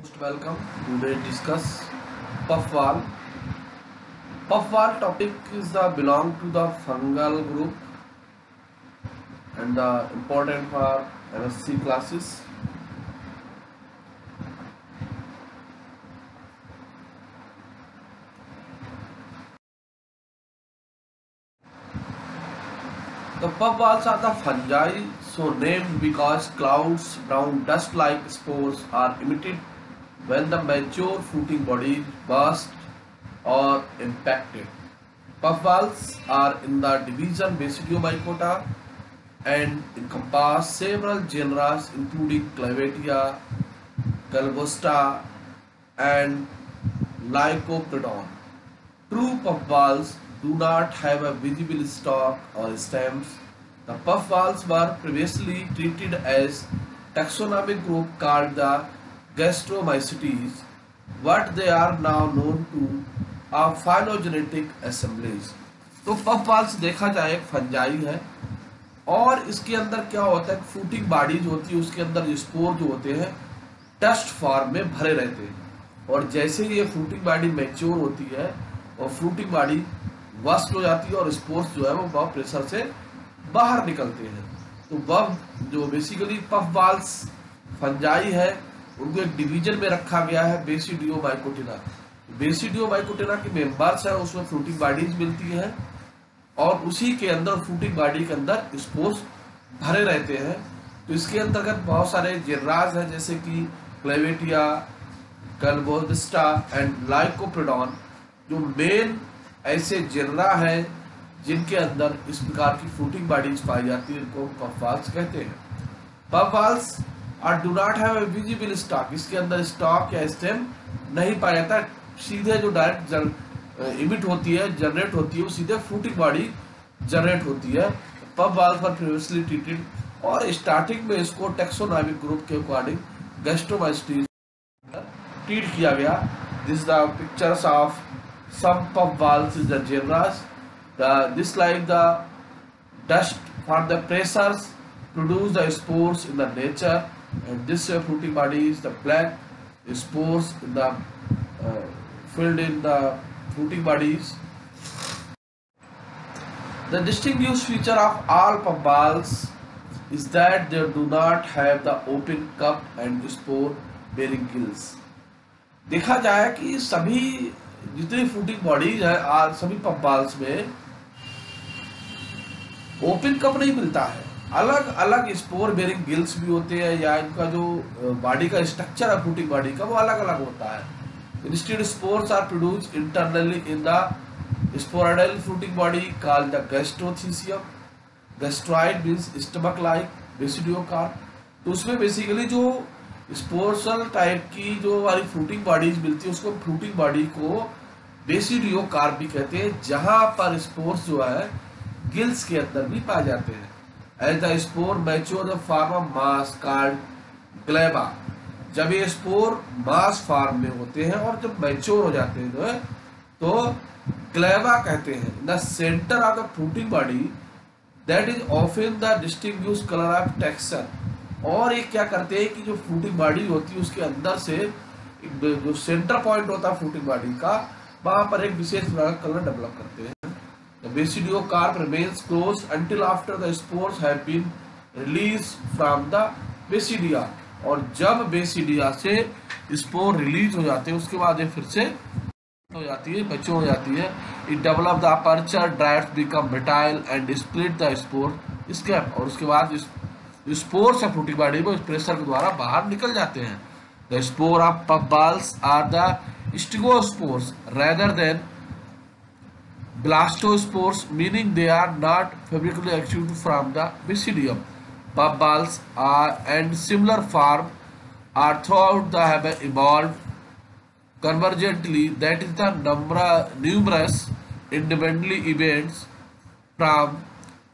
Most welcome. Today discuss puffball. Puffball topic is the belong to the fungal group and the important for MSc classes. The puffballs are the fungi, so named because clouds, brown dust-like spores are emitted when the mature fruiting body burst or impacted. Puffballs are in the division Basidiomycota and encompass several genera including Clavatia, Calvosta, and Lycoprodon. True puffballs do not have a visible stalk or stems. The puffballs were previously treated as taxonomic group called the Gastromycetes. What they are now known to are phylogenetic assemblies. तो puffballs देखा जाए एक fungi है और इसके अंदर क्या होता है, फ्रूटिंग बॉडी जो होती है उसके अंदर स्पोर जो होते हैं डस्ट फॉर्म में भरे रहते हैं और जैसे ही ये फ्रूटिंग बॉडी मैच्योर होती है और फ्रूटिंग बॉडी वस्ट हो जाती है और स्पोर्स जो है वो बहुत प्रेशर से बाहर निकलते हैं। तो वह जो बेसिकली पफबॉल्स फंजाई है उनको एक डिवीजन में रखा गया है बेसिडियोमाइकोटिना। बेसिडियोमाइकोटिना के मेंबर्स है, उसमें फ्रूटिंग बॉडीज मिलती हैं और उसी के अंदर फ्रूटिंग बॉडी के अंदर स्पोर्स भरे रहते हैं। तो इसके अंतर्गत बहुत सारे जेर्राज हैं जैसे कि क्लेवेटिया, कल्बोविस्टा एंड लाइकोप्रोडॉन जो मेन ऐसे जेर्रा है जिनके अंदर इस प्रकार की फ्रूटिंग बॉडीज पाई जाती है, इनको पफबॉल्स कहते हैं। पफबॉल्स और do not have a visible stock, इसके अंदर स्टॉक या स्टेम नहीं पाया जाता, सीधे जो डायरेक्ट इमिट होती है, जनरेट होती है, वो सीधे फ्रूटिंग बॉडी जनरेट होती है। पफबॉल्स वर प्रीवियसली ट्रीटेड और स्टार्टिंग में इसको टैक्सोनॉमिक ग्रुप के अकॉर्डिंग गैस्ट्रोमाइसेटीज ट्रीट किया गया। This the pictures of some puffballs is the genera. This like the dust from the pressures produce the spores in the nature, and this fruiting body is the black spores in the filled in the fruiting bodies. The distinguished feature of all puffballs is that they do not have the open cup and spore bearing gills. देखा जाए कि सभी जितनी fruiting bodies है आज सभी पफबॉल्स में open cup नहीं मिलता है, अलग अलग स्पोर बेरिंग गिल्स भी होते हैं या इनका जो बॉडी का स्ट्रक्चर है फ्रूटिंग बॉडी का वो अलग अलग होता है। Instead spores are produced internally in the sporoidal fruiting body called the gastrothecium. Gastroid means stomach like basidiocarp. तो उसमें बेसिकली जो स्पोर्सल टाइप की जो हमारी फ्रूटिंग बॉडीज मिलती है उसको फ्रूटिंग बॉडी को बेसिडियोकार्प भी कहते हैं, जहां पर स्पोर्स जो है गिल्स के अंदर भी पाए जाते हैं। As the spore mature the form of mass called gleba. जब ये स्पोर मास फॉर्म में होते हैं और जब मैच्योर हो जाते हैं जो है तो ग्लेबा कहते हैं। The centre of the fruiting body that is often the distinguish colour of texture. और ये क्या करते हैं कि जो फ्रूटिंग बॉडी होती है उसके अंदर से जो सेंटर पॉइंट होता है फ्रूटिंग बॉडी का वहां पर एक विशेष प्रकार का कलर डेवलप करते हैं। The basidiocarp remains close until after the spores have been release from the basidia. और जब बेसिडिया से स्पोर रिलीज हो जाते हैं उसके बाद ये फिर से हो जाती है, मैच्योर हो जाती है। It develop the aperture drives become brittle and split the spore scape. और उसके बाद स्पोर्स ऑफ फ्रूटिंग बॉडी में प्रेशर के द्वारा बाहर निकल जाते हैं। The spore of puffballs are the stigospores rather than blastospores, meaning they are not fabrically extruded from the basidium. Puffballs are and similar form are throughout the have evolved convergently, that is the numerous independently events from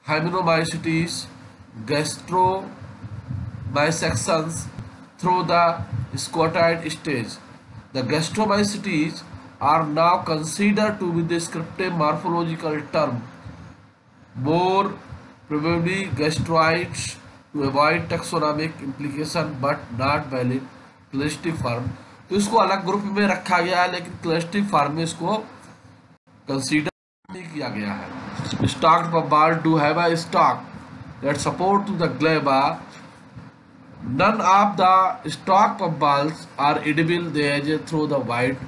Hymenomycetes, gastromysections through the scotoid stage. The gastromycetes are now considered to be the descriptive morphological term, more probably gastroids to avoid taxonomic implication but not valid plastic form. तो इसको अलग group में रखा गया है, लेकिन clustering farm में इसको कंसीडर नहीं किया गया है। Stalked puffball do have a stalk that support to the gleba. None of the stalk puffballs are edible. They are through the white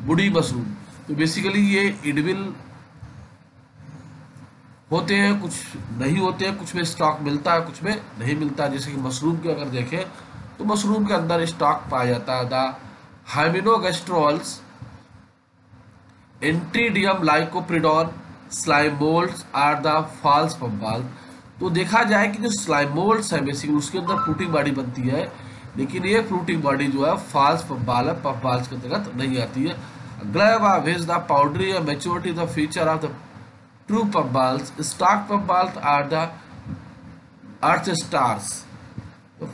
woody mushroom. तो बेसिकली ये edible होते हैं, कुछ नहीं होते हैं, कुछ में स्टॉक मिलता है, कुछ में नहीं मिलता है। जैसे कि मशरूम के अगर देखें तो मशरूम के अंदर स्टॉक पाया जाता है। द हाइमेनोगैस्ट्रोल्स, एंट्रीडियम Lycoperdon, slime moulds are the false puffball. तो देखा जाए कि जो स्लाइमोल्ड्स है बेसिकली उसके अंदर फ्रूटिंग बॉडी बनती है, लेकिन ये फ्रूटिंग बॉडी जो है फॉल्स पफबॉल है, पफबॉल्स के अंतर्गत नहीं आती है। Gleba which the powdery maturity the feature of the true puffballs. Stalk puffballs are the earth stars.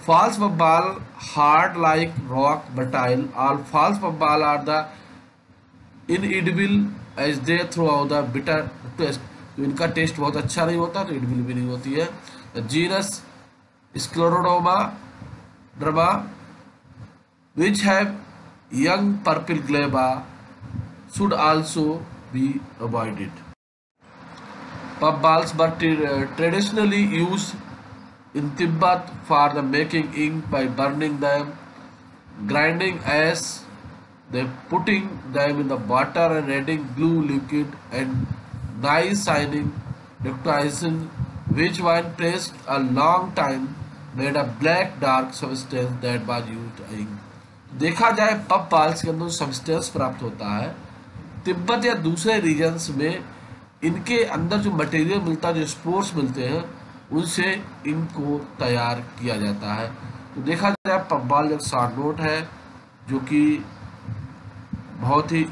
False puffball hard like rock brittle. All false puffball are the inedible as they throw out the bitter taste. तो इनका test बहुत अच्छा नहीं होता, तो edible भी नहीं होती है। Genus Scleroderma which have young purple gleba should also be avoided. Puffballs were traditionally used in Tibet for the making ink by burning them, grinding ash, then putting them in the water and adding glue liquid and nice shining ductilization, which when pressed a long time made a black dark substance that was used ink. देखा जाए पफबॉल्स के अंदर substance प्राप्त होता है, तिब्बत या दूसरे regions में इनके अंदर जो मटेरियल मिलता है, जो स्पोर्स मिलते हैं, उनसे इनको तैयार किया जाता है। तो देखा जाए पफबॉल एक शॉर्ट नोट है जो कि बहुत ही